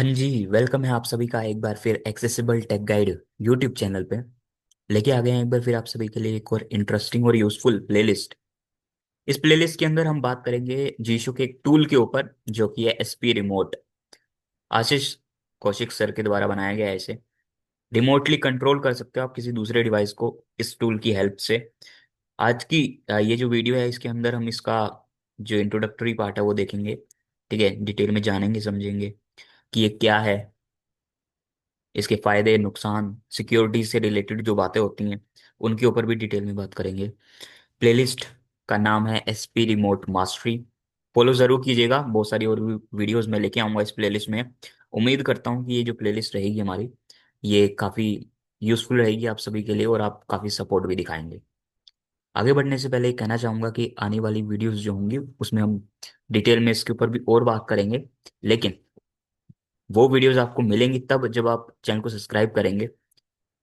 हाँ जी, वेलकम है आप सभी का एक बार फिर accessible tech guide YouTube channel पे। लेके आ गए हैं एक बार फिर आप सभी के लिए एक और इंटरेस्टिंग और यूजफुल प्लेलिस्ट। इस प्लेलिस्ट के अंदर हम बात करेंगे जीशू के एक टूल के ऊपर जो कि है एसपी रिमोट। आशीष कौशिक सर के द्वारा बनाया गया है इसे। रिमोटली कंट्रोल कर सकते हो आप किसी दूसरे डिवाइस को इस टूल की हेल्प से। आज की ये जो वीडियो है इसके अंदर हम इसका जो इंट्रोडक्टरी पार्ट है वो देखेंगे। ठीक है, डिटेल में जानेंगे समझेंगे कि ये क्या है, इसके फायदे नुकसान, सिक्योरिटी से रिलेटेड जो बातें होती हैं उनके ऊपर भी डिटेल में बात करेंगे। प्लेलिस्ट का नाम है एसपी रिमोट मास्टरी। फॉलो ज़रूर कीजिएगा, बहुत सारी और भी वीडियोस मैं लेके आऊँगा इस प्लेलिस्ट में। उम्मीद करता हूँ कि ये जो प्लेलिस्ट रहेगी हमारी, ये काफ़ी यूज़फुल रहेगी आप सभी के लिए और आप काफ़ी सपोर्ट भी दिखाएंगे। आगे बढ़ने से पहले कहना चाहूँगा कि आने वाली वीडियोस जो होंगी उसमें हम डिटेल में इसके ऊपर भी और बात करेंगे, लेकिन वो वीडियोस आपको मिलेंगी तब जब आप चैनल को सब्सक्राइब करेंगे।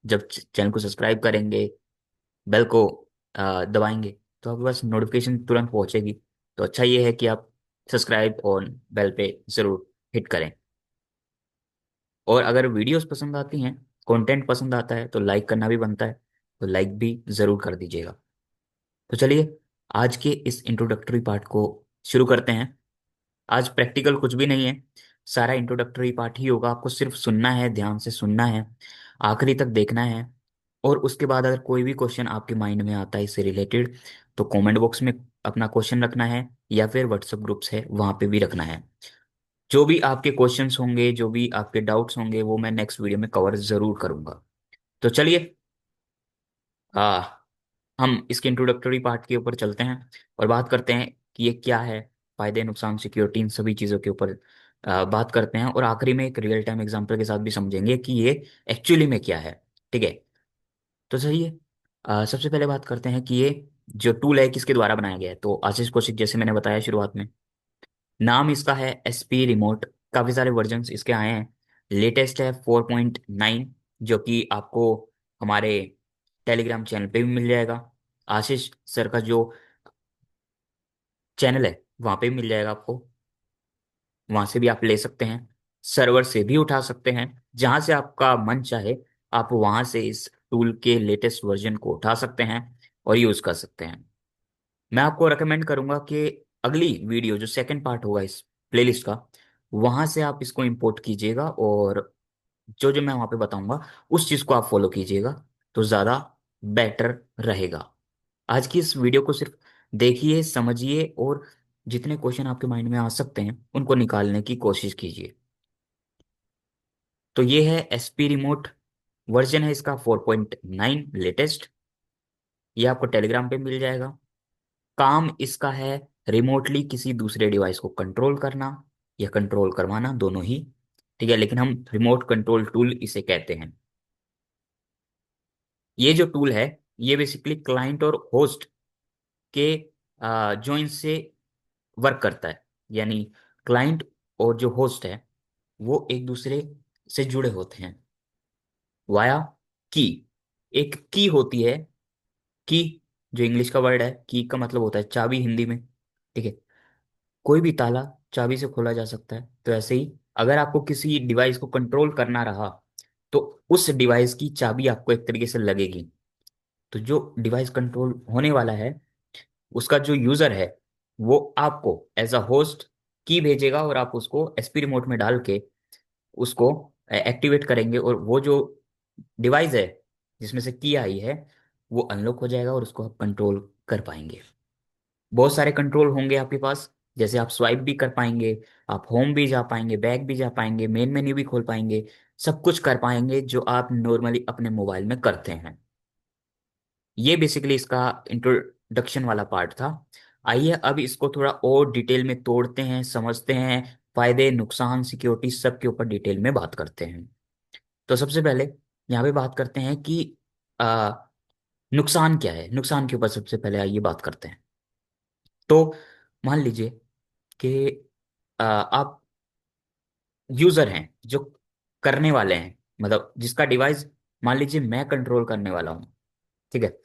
जब चैनल को सब्सक्राइब करेंगे, बेल को दबाएंगे, तो आपके पास नोटिफिकेशन तुरंत पहुंचेगी। तो अच्छा ये है कि आप सब्सक्राइब और बेल पे ज़रूर हिट करें। और अगर वीडियोस पसंद आती हैं, कंटेंट पसंद आता है तो लाइक करना भी बनता है, तो लाइक भी ज़रूर कर दीजिएगा। तो चलिए आज के इस इंट्रोडक्टरी पार्ट को शुरू करते हैं। आज प्रैक्टिकल कुछ भी नहीं है, सारा इंट्रोडक्टरी पार्ट ही होगा। आपको सिर्फ सुनना है, ध्यान से सुनना है, आखिरी तक देखना है। और उसके बाद अगर कोई भी क्वेश्चन आपके माइंड में आता है इससे रिलेटेड, तो कमेंट बॉक्स में अपना क्वेश्चन रखना है या फिर व्हाट्सएप ग्रुप्स है वहाँ पे भी रखना है। जो भी आपके क्वेश्चंस होंगे, जो भी आपके डाउट्स होंगे, वो मैं नेक्स्ट वीडियो में कवर ज़रूर करूँगा। तो चलिए आ, हम इसके इंट्रोडक्टरी पार्ट के ऊपर चलते हैं और बात करते हैं कि ये क्या है, फायदे नुकसान सिक्योरिटी इन सभी चीज़ों के ऊपर बात करते हैं। और आखिरी में एक रियल टाइम एग्जांपल के साथ भी समझेंगे कि ये एक्चुअली में क्या है। ठीक है, तो चलिए सबसे पहले बात करते हैं कि ये जो टूल है किसके द्वारा बनाया गया है। तो आशीष कौशिक, जैसे मैंने बताया शुरुआत में, नाम इसका है एसपी रिमोट। काफ़ी सारे वर्जन्स इसके आए हैं। लेटेस्ट है 4.9, जो कि आपको हमारे टेलीग्राम चैनल पे भी मिल जाएगा। आशीष सर का जो चैनल है वहाँ पे भी मिल जाएगा आपको, वहाँ से भी आप ले सकते हैं। सर्वर से भी उठा सकते हैं, जहाँ से आपका मन चाहे आप वहाँ से इस टूल के लेटेस्ट वर्जन को उठा सकते हैं और यूज़ कर सकते हैं। मैं आपको रेकमेंड करूंगा कि अगली वीडियो जो सेकंड पार्ट होगा इस प्लेलिस्ट का, वहां से आप इसको इंपोर्ट कीजिएगा और जो जो मैं वहां पे बताऊंगा उस चीज को आप फॉलो कीजिएगा, तो ज़्यादा बेटर रहेगा। आज की इस वीडियो को सिर्फ देखिए, समझिए और जितने क्वेश्चन आपके माइंड में आ सकते हैं उनको निकालने की कोशिश कीजिए। तो ये है एसपी रिमोट, वर्जन है इसका 4.9 लेटेस्ट। ये आपको टेलीग्राम पे मिल जाएगा। काम इसका है रिमोटली किसी दूसरे डिवाइस को कंट्रोल करना या कंट्रोल करवाना, दोनों ही। ठीक है, लेकिन हम रिमोट कंट्रोल टूल इसे कहते हैं। ये जो टूल है ये बेसिकली क्लाइंट और होस्ट के जॉइन से वर्क करता है। यानी क्लाइंट और जो होस्ट है वो एक दूसरे से जुड़े होते हैं वाया की। एक की होती है, की जो इंग्लिश का वर्ड है, की का मतलब होता है चाबी हिंदी में। ठीक है, कोई भी ताला चाबी से खोला जा सकता है। तो ऐसे ही अगर आपको किसी डिवाइस को कंट्रोल करना रहा, तो उस डिवाइस की चाबी आपको एक तरीके से लगेगी। तो जो डिवाइस कंट्रोल होने वाला है उसका जो यूजर है वो आपको एज अ होस्ट की भेजेगा और आप उसको एसपी रिमोट में डाल के उसको एक्टिवेट करेंगे और वो जो डिवाइस है जिसमें से की आई है वो अनलॉक हो जाएगा और उसको आप कंट्रोल कर पाएंगे। बहुत सारे कंट्रोल होंगे आपके पास, जैसे आप स्वाइप भी कर पाएंगे, आप होम भी जा पाएंगे, बैक भी जा पाएंगे, मेन मेन्यू भी खोल पाएंगे, सब कुछ कर पाएंगे जो आप नॉर्मली अपने मोबाइल में करते हैं। ये बेसिकली इसका इंट्रोडक्शन वाला पार्ट था। आइए अब इसको थोड़ा और डिटेल में तोड़ते हैं, समझते हैं, फायदे नुकसान सिक्योरिटी सब के ऊपर डिटेल में बात करते हैं। तो सबसे पहले यहाँ पे बात करते हैं कि आ, नुकसान क्या है। नुकसान के ऊपर सबसे पहले आइए बात करते हैं। तो मान लीजिए कि आप यूजर हैं जो करने वाले हैं, मतलब जिसका डिवाइस मान लीजिए मैं कंट्रोल करने वाला हूँ। ठीक है,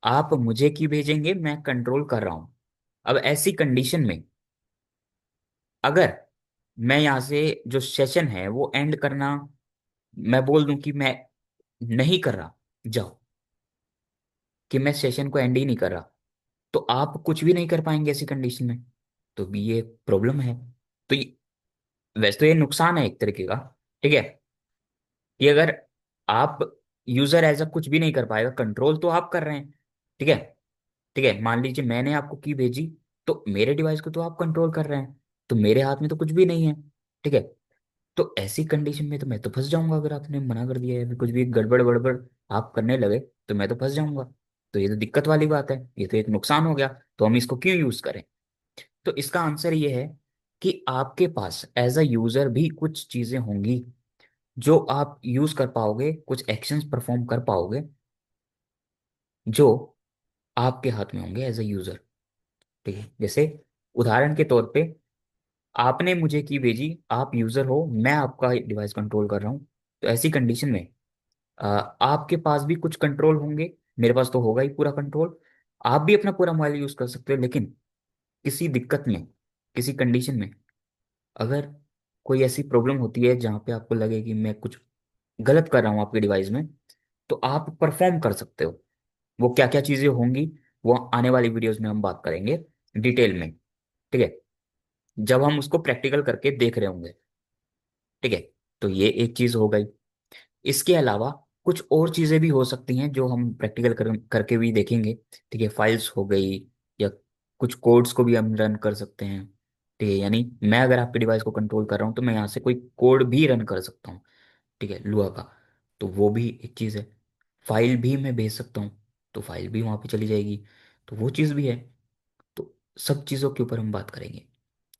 आप मुझे की भेजेंगे, मैं कंट्रोल कर रहा हूँ। अब ऐसी कंडीशन में अगर मैं यहाँ से जो सेशन है वो एंड करना, मैं बोल दूं कि मैं नहीं कर रहा, जाओ, कि मैं सेशन को एंड ही नहीं कर रहा, तो आप कुछ भी नहीं कर पाएंगे ऐसी कंडीशन में। तो भी ये प्रॉब्लम है। तो वैसे तो ये नुकसान है एक तरीके का, ठीक है, कि अगर आप यूजर एज अ कुछ भी नहीं कर पाएगा, कंट्रोल तो आप कर रहे हैं, ठीक है। ठीक है, मान लीजिए मैंने आपको की भेजी, तो मेरे डिवाइस को तो आप कंट्रोल कर रहे हैं, तो मेरे हाथ में तो कुछ भी नहीं है, ठीक है। तो ऐसी कंडीशन में तो मैं तो फंस जाऊंगा, अगर आपने मना कर दिया है, फिर कुछ भी गड़बड़ गड़बड़ आप करने लगे, तो मैं तो फंस जाऊंगा। तो ये तो दिक्कत वाली बात है, ये तो एक नुकसान हो गया। तो हम इसको क्यों यूज करें? तो इसका आंसर ये है कि आपके पास एज अ यूजर भी कुछ चीजें होंगी जो आप यूज कर पाओगे, कुछ एक्शंस परफॉर्म कर पाओगे जो आपके हाथ में होंगे एज अ यूजर, ठीक है। जैसे उदाहरण के तौर पे, आपने मुझे की भेजी, आप यूजर हो, मैं आपका डिवाइस कंट्रोल कर रहा हूँ, तो ऐसी कंडीशन में आपके पास भी कुछ कंट्रोल होंगे, मेरे पास तो होगा ही पूरा कंट्रोल। आप भी अपना पूरा मोबाइल यूज कर सकते हो, लेकिन किसी दिक्कत में, किसी कंडीशन में, अगर कोई ऐसी प्रॉब्लम होती है जहाँ पे आपको लगे कि मैं कुछ गलत कर रहा हूँ आपके डिवाइस में, तो आप परफॉर्म कर सकते हो। वो क्या क्या चीजें होंगी, वो आने वाली वीडियोस में हम बात करेंगे डिटेल में, ठीक है, जब हम उसको प्रैक्टिकल करके देख रहे होंगे, ठीक है। तो ये एक चीज हो गई। इसके अलावा कुछ और चीजें भी हो सकती हैं जो हम प्रैक्टिकल करके भी देखेंगे, ठीक है। फाइल्स हो गई, या कुछ कोड्स को भी हम रन कर सकते हैं, ठीक है। यानी मैं अगर आपके डिवाइस को कंट्रोल कर रहा हूँ, तो मैं यहाँ से कोई कोड भी रन कर सकता हूँ, ठीक है, लुआ का। तो वो भी एक चीज़ है। फाइल भी मैं भेज सकता हूँ, तो फाइल भी वहाँ पे चली जाएगी, तो वो चीज़ भी है। तो सब चीज़ों के ऊपर हम बात करेंगे।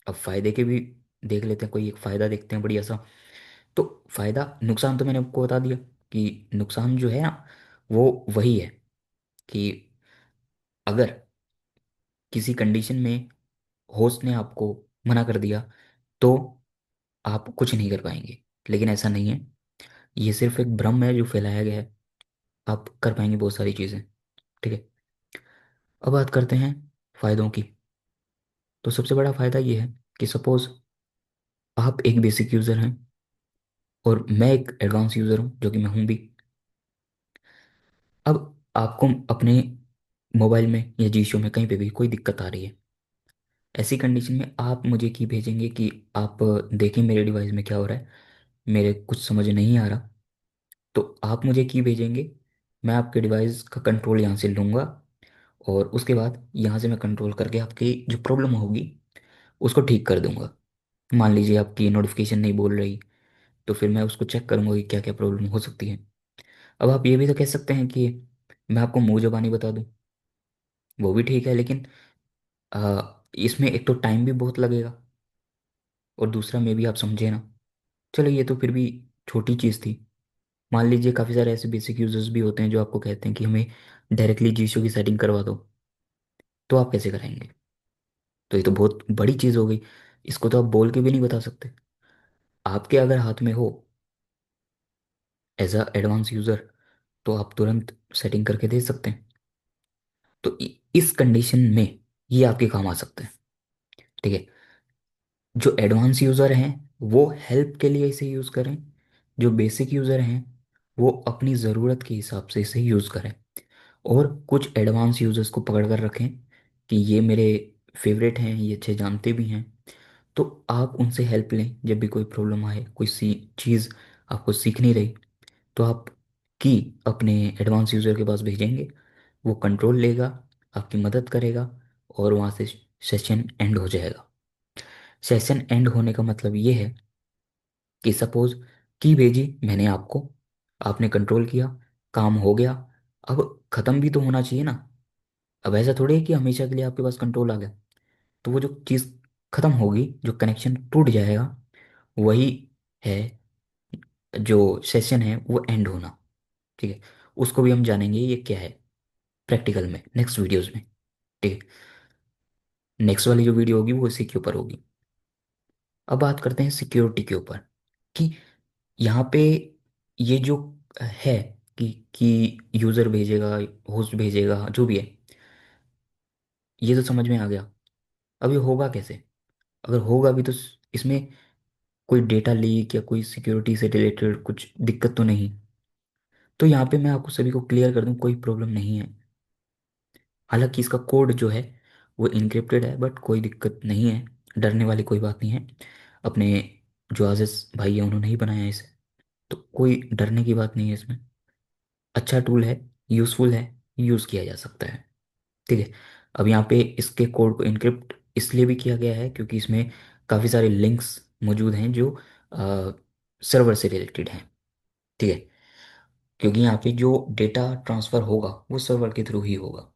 अब फायदे के भी देख लेते हैं, कोई एक फायदा देखते हैं बढ़िया सा। तो फायदा, नुकसान तो मैंने आपको बता दिया, कि नुकसान जो है ना, वो वही है कि अगर किसी कंडीशन में होस्ट ने आपको मना कर दिया, तो आप कुछ नहीं कर पाएंगे। लेकिन ऐसा नहीं है, ये सिर्फ एक भ्रम है जो फैलाया गया है। आप कर पाएंगे बहुत सारी चीज़ें, ठीक है। अब बात करते हैं फायदों की। तो सबसे बड़ा फायदा ये है कि सपोज आप एक बेसिक यूज़र हैं और मैं एक एडवांस यूज़र हूँ, जो कि मैं हूँ भी। अब आपको अपने मोबाइल में या जीशो में कहीं पे भी कोई दिक्कत आ रही है, ऐसी कंडीशन में आप मुझे की भेजेंगे कि आप देखें मेरे डिवाइस में क्या हो रहा है, मेरे कुछ समझ नहीं आ रहा। तो आप मुझे की भेजेंगे, मैं आपके डिवाइस का कंट्रोल यहाँ से लूँगा, और उसके बाद यहाँ से मैं कंट्रोल करके आपकी जो प्रॉब्लम होगी उसको ठीक कर दूंगा। मान लीजिए आपकी नोटिफिकेशन नहीं बोल रही, तो फिर मैं उसको चेक करूंगा कि क्या क्या प्रॉब्लम हो सकती है। अब आप ये भी तो कह सकते हैं कि मैं आपको मुंह ज़बानी बता दूं, वो भी ठीक है, लेकिन इसमें एक तो टाइम भी बहुत लगेगा, और दूसरा में भी आप समझे ना। चलो ये तो फिर भी छोटी चीज़ थी। मान लीजिए काफ़ी सारे ऐसे बेसिक यूजर्स भी होते हैं जो आपको कहते हैं कि हमें डायरेक्टली जीशो की सेटिंग करवा दो, तो आप कैसे कराएंगे? तो ये तो बहुत बड़ी चीज़ हो गई, इसको तो आप बोल के भी नहीं बता सकते। आपके अगर हाथ में हो एज अ एडवांस यूज़र, तो आप तुरंत सेटिंग करके दे सकते हैं। तो इस कंडीशन में ये आपके काम आ सकते हैं, ठीक है। जो एडवांस यूज़र हैं वो हेल्प के लिए इसे यूज़ करें, जो बेसिक यूज़र हैं वो अपनी ज़रूरत के हिसाब से इसे यूज़ करें। और कुछ एडवांस यूज़र्स को पकड़ कर रखें कि ये मेरे फेवरेट हैं, ये अच्छे जानते भी हैं, तो आप उनसे हेल्प लें जब भी कोई प्रॉब्लम आए, कोई सी चीज़ आपको सीख नहीं रही, तो आप की अपने एडवांस यूज़र के पास भेजेंगे, वो कंट्रोल लेगा, आपकी मदद करेगा, और वहाँ से सेशन एंड हो जाएगा। सेशन एंड होने का मतलब ये है कि सपोज की भेजी मैंने आपको, आपने कंट्रोल किया, काम हो गया, अब ख़त्म भी तो होना चाहिए ना। अब ऐसा थोड़ी है कि हमेशा के लिए आपके पास कंट्रोल आ गया। तो वो जो चीज़ ख़त्म होगी, जो कनेक्शन टूट जाएगा, वही है जो सेशन है वो एंड होना, ठीक है। उसको भी हम जानेंगे ये क्या है प्रैक्टिकल में, नेक्स्ट वीडियोस में, ठीक है। नेक्स्ट वाली जो वीडियो होगी वो इसी के ऊपर होगी। अब बात करते हैं सिक्योरिटी के ऊपर, कि यहाँ पे ये जो है कि यूज़र भेजेगा, होस्ट भेजेगा, जो भी है, ये तो समझ में आ गया। अब ये होगा कैसे? अगर होगा भी तो इसमें कोई डेटा लीक या कोई सिक्योरिटी से रिलेटेड कुछ दिक्कत तो नहीं। तो यहाँ पे मैं आपको सभी को क्लियर कर दूँ, कोई प्रॉब्लम नहीं है। हालांकि इसका कोड जो है वो इनक्रिप्टेड है, बट कोई दिक्कत नहीं है, डरने वाली कोई बात नहीं है। अपने जो आजिज भाई है उन्होंने ही बनाया है इसे, तो कोई डरने की बात नहीं है इसमें। अच्छा टूल है, यूज़फुल है, यूज़ किया जा सकता है। ठीक है। अब यहाँ पे इसके कोड को इनक्रिप्ट इसलिए भी किया गया है क्योंकि इसमें काफ़ी सारे लिंक्स मौजूद हैं जो सर्वर से रिलेटेड हैं। ठीक है। क्योंकि यहाँ पे जो डेटा ट्रांसफ़र होगा वो सर्वर के थ्रू ही होगा।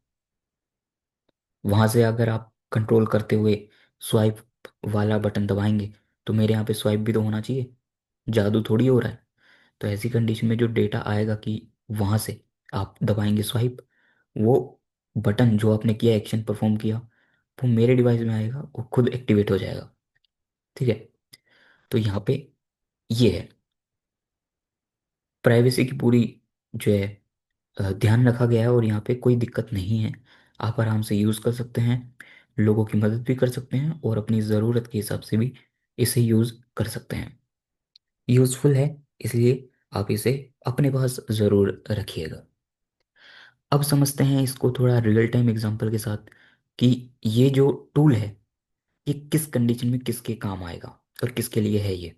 वहाँ से अगर आप कंट्रोल करते हुए स्वाइप वाला बटन दबाएंगे तो मेरे यहाँ पे स्वाइप भी तो होना चाहिए, जादू थोड़ी हो रहा है। तो ऐसी कंडीशन में जो डेटा आएगा कि वहाँ से आप दबाएंगे स्वाइप, वो बटन जो आपने किया, एक्शन परफॉर्म किया, वो मेरे डिवाइस में आएगा, वो खुद एक्टिवेट हो जाएगा। ठीक है। तो यहाँ पे ये है, प्राइवेसी की पूरी जो है ध्यान रखा गया है, और यहाँ पे कोई दिक्कत नहीं है। आप आराम से यूज़ कर सकते हैं, लोगों की मदद भी कर सकते हैं, और अपनी ज़रूरत के हिसाब से भी इसे यूज़ कर सकते हैं। यूज़फुल है, इसलिए आप इसे अपने पास ज़रूर रखिएगा। अब समझते हैं इसको थोड़ा रियल टाइम एग्जांपल के साथ कि ये जो टूल है ये किस कंडीशन में किसके काम आएगा और किसके लिए है ये।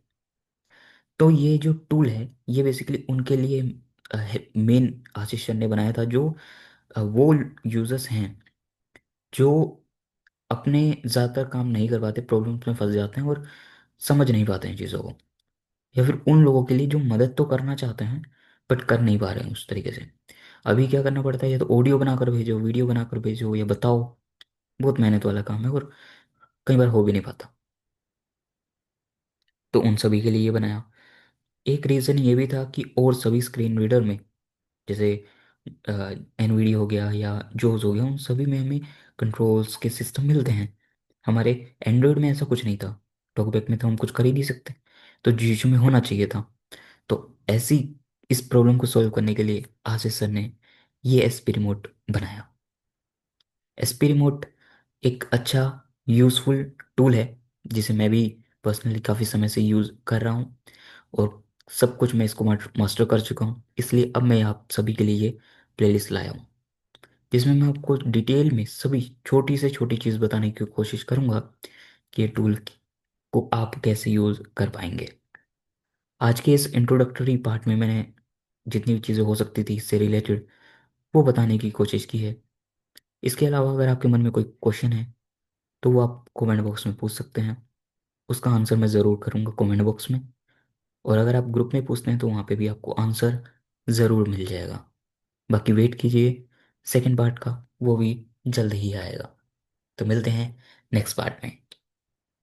तो ये जो टूल है ये बेसिकली उनके लिए मेन आशीष सर ने बनाया था, जो वो यूजर्स हैं जो अपने ज़्यादातर काम नहीं कर पाते, प्रॉब्लम्स में फंस जाते हैं और समझ नहीं पाते हैं चीज़ों को, या फिर उन लोगों के लिए जो मदद तो करना चाहते हैं बट कर नहीं पा रहे हैं उस तरीके से। अभी क्या करना पड़ता है, या तो ऑडियो बनाकर भेजो, वीडियो बनाकर भेजो, या बताओ। बहुत मेहनत वाला काम है और कई बार हो भी नहीं पाता। तो उन सभी के लिए ये बनाया। एक रीज़न ये भी था कि और सभी स्क्रीन रीडर में, जैसे एनवीडी हो गया या जोस हो गया, उन सभी में हमें कंट्रोल्स के सिस्टम मिलते हैं। हमारे एंड्रॉयड में ऐसा कुछ नहीं था, टॉकबैक में तो हम कुछ कर ही नहीं सकते, तो जीशू में होना चाहिए था। तो ऐसी इस प्रॉब्लम को सॉल्व करने के लिए आशीष सर ने ये एसपी रिमोट बनाया। एसपी रिमोट एक अच्छा यूज़फुल टूल है जिसे मैं भी पर्सनली काफ़ी समय से यूज़ कर रहा हूँ, और सब कुछ मैं इसको मास्टर कर चुका हूँ। इसलिए अब मैं आप सभी के लिए ये प्लेलिस्ट लाया हूँ जिसमें मैं आपको डिटेल में सभी छोटी से छोटी चीज़ बताने की कोशिश करूँगा कि ये टूल को आप कैसे यूज़ कर पाएंगे। आज के इस इंट्रोडक्टरी पार्ट में मैंने जितनी भी चीज़ें हो सकती थी इससे रिलेटेड वो बताने की कोशिश की है। इसके अलावा अगर आपके मन में कोई क्वेश्चन है तो वो आप कमेंट बॉक्स में पूछ सकते हैं, उसका आंसर मैं ज़रूर करूँगा कमेंट बॉक्स में। और अगर आप ग्रुप में पूछते हैं तो वहाँ पे भी आपको आंसर ज़रूर मिल जाएगा। बाकी वेट कीजिए सेकंड पार्ट का, वो भी जल्द ही आएगा। तो मिलते हैं नेक्स्ट पार्ट में।